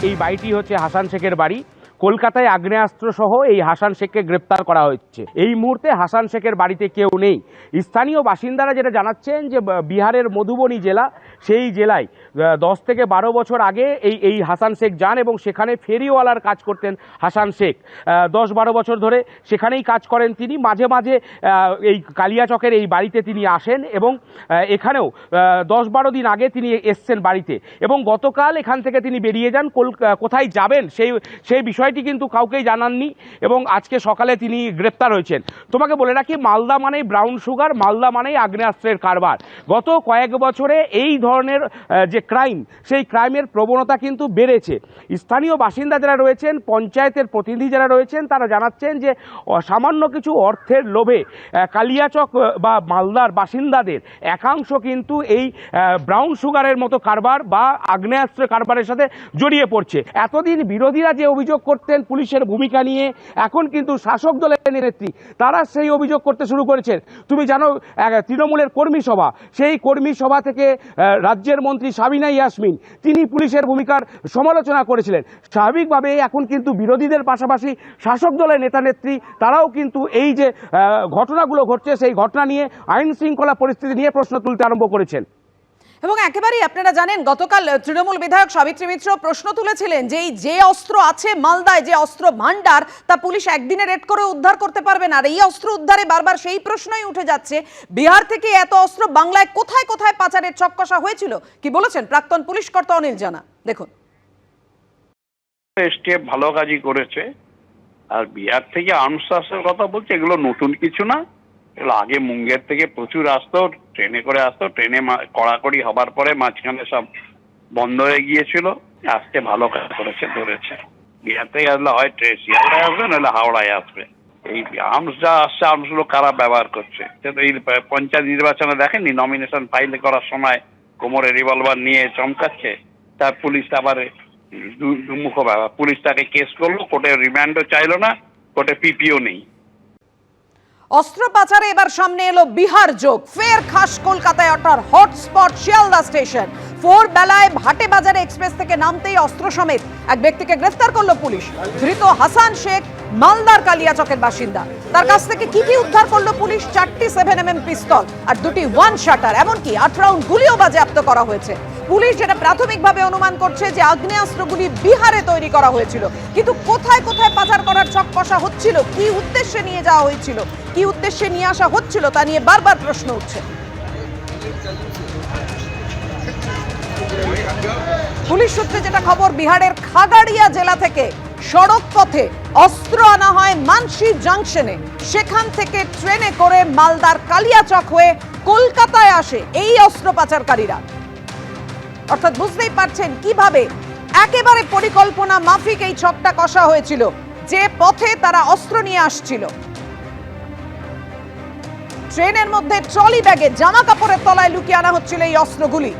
এই বাড়িটি হচ্ছে হাসান শেখের বাড়ি। কলকাতায় আগ্নেয়াস্ত্র সহ এই হাসান শেখকে গ্রেপ্তার করা হচ্ছে। এই মুহূর্তে হাসান শেখের বাড়িতে কেউ নেই। স্থানীয় বাসিন্দারা যেটা জানাচ্ছেন যে বিহারের মধুবনী জেলা, সেই জেলায় 10 থেকে 12 বছর আগে এই হাসান শেখ যান এবং সেখানে ফেরিওয়ালার কাজ করতেন হাসান শেখ। 10-12 বছর ধরে সেখানেই কাজ করেন তিনি। মাঝে মাঝে এই কালিয়াচকের এই বাড়িতে তিনি আসেন এবং এখানেও 10-12 দিন আগে তিনি এসছেন বাড়িতে এবং গতকাল এখান থেকে তিনি বেরিয়ে যান। কোথায় যাবেন সেই বিষয়টি কিন্তু কাউকেই জানাননি এবং আজকে সকালে তিনি গ্রেপ্তার হয়েছেন। তোমাকে বলে রাখি, মালদা মানেই ব্রাউন সুগার, মালদা মানেই আগ্নেয়াস্ত্রের কারবার। গত কয়েক বছরে এই ধরনের যে ক্রাইম, সেই ক্রাইমের প্রবণতা কিন্তু বেড়েছে। স্থানীয় বাসিন্দা যারা রয়েছেন, পঞ্চায়েতের প্রতিনিধি যারা রয়েছেন, তারা জানাচ্ছেন যে সামান্য কিছু অর্থের লোভে কালিয়াচক বা মালদার বাসিন্দাদের একাংশ কিন্তু এই ব্রাউন সুগারের মতো কারবার বা আগ্নেয়াস্ত্রের কারবারের সাথে জড়িয়ে পড়ছে। এতদিন বিরোধীরা যে অভিযোগ করতেন পুলিশের ভূমিকা নিয়ে, এখন কিন্তু শাসক দলের নেত্রী তারা সেই অভিযোগ করতে শুরু করেছেন। তুমি জানো, তৃণমূলের কর্মী সভা, সেই কর্মী সভা থেকে রাজ্যের মন্ত্রী সাবিনা ইয়াসমিন তিনি পুলিশের ভূমিকার সমালোচনা করেছিলেন। স্বাভাবিকভাবে এখন কিন্তু বিরোধীদের পাশাপাশি শাসক দলের নেতা নেত্রী তারাও কিন্তু এই যে ঘটনাগুলো ঘটছে সেই ঘটনা নিয়ে, আইন শৃঙ্খলা পরিস্থিতি নিয়ে প্রশ্ন তুলতে আরম্ভ করেছেন। এবং একেবারেই আপনারা জানেন, গতকাল তৃণমূল বিধায়ক সাবিত্রী মিত্র প্রশ্ন তুলেছিলেন যে অস্ত্র আছে মালদায়, যে অস্ত্র ভান্ডার, তা পুলিশ একদিনে রেড করে উদ্ধার করতে পারবে না। আর এই অস্ত্র উদ্ধারে বারবার সেই প্রশ্নই উঠে যাচ্ছে, বিহার থেকে এত অস্ত্র বাংলায় কোথায় কোথায় পাচারের চক্কসা হয়েছিল। কি বলেছেন প্রাক্তন পুলিশ কর্তা অনিল জানা, দেখুন। স্টেপ ভালো কাজই করেছে। আর বিহার থেকে আর্মস আসার কথা বলছে, এগুলো নতুন কিছু না। এগুলো আগে মুঙ্গের থেকে প্রচুর আসতো, ট্রেনে করে আসতো। ট্রেনে কড়াকড়ি হবার পরে মাঝখানে সব বন্ধ হয়ে গিয়েছিল। আজকে ভালো কাজ করেছে, ধরেছে। বিহার থেকে আসলে হয় শিয়ালদায় আসবে, নাহলে হাওড়ায় আসবে। এই আর্মস যা আসছে, আর্মসগুলো কারা ব্যবহার করছে। এই পঞ্চায়েত নির্বাচনে দেখেননি, নমিনেশন ফাইল করার সময় কোমরে রিভলভার নিয়ে চমকাচ্ছে। তার পুলিশ আবার দুমুখ ব্যাপার, পুলিশ তাকে কেস করলো, কোর্টে রিমান্ডও চাইলো না, কোর্টে পিপিও নেই। অস্ত্র পাচারে এবার সামনে এলো বিহার যোগ। ফের খাস কলকাতায় ওঠার হটস্পট শিয়ালদা স্টেশন। ভোরবেলায় ভাটে বাজারে এক্সপ্রেস থেকে নামতেই অস্ত্র সমেত এক ব্যক্তিকে গ্রেফতার করলো পুলিশ। ধৃত হাসান শেখ মালদার কালিয়াচকের বাসিন্দা। তার কাছ থেকে কি উদ্ধার করলো পুলিশ? 4টি 7mm পিস্তল আর 2টি 1 শাটার, এমনকি 8 রাউন্ড গুলিও বাজেয়াপ্ত করা হয়েছে। পুলিশ যেটা প্রাথমিকভাবে অনুমান করছে যে আগ্নেয়াস্ত্রগুলি বিহারে তৈরি করা হয়েছিল, কিন্তু কোথায় কোথায় পাচার করার চক্কসা হচ্ছিল, কি উদ্দেশ্যে নিয়ে যাওয়া হয়েছিল, কি উদ্দেশ্যে নিয়ে আসা হচ্ছিল, তা নিয়ে বারবার প্রশ্ন উঠছে। পুলিশ সূত্রে যেটা খবর, বিহারের খাগাড়িয়া জেলা থেকে সড়ক পথে অস্ত্র আনা হয় মানসি জাংশনে। সেখান থেকে ট্রেনে করে মালদার কালিয়াচক হয়ে কলকাতায় আসে এই অস্ত্র পাচারকারীরা। অর্থাৎ বুঝতেই পারছেন কিভাবে একেবারে পরিকল্পনা মাফিক এই ছকটা কষা হয়েছিল, যে পথে তারা অস্ত্র নিয়ে আসছিল। ট্রেনের মধ্যে ট্রলি ব্যাগে জামা কাপড়ের তলায় লুকিয়ে আনা হচ্ছিল এই অস্ত্রগুলি।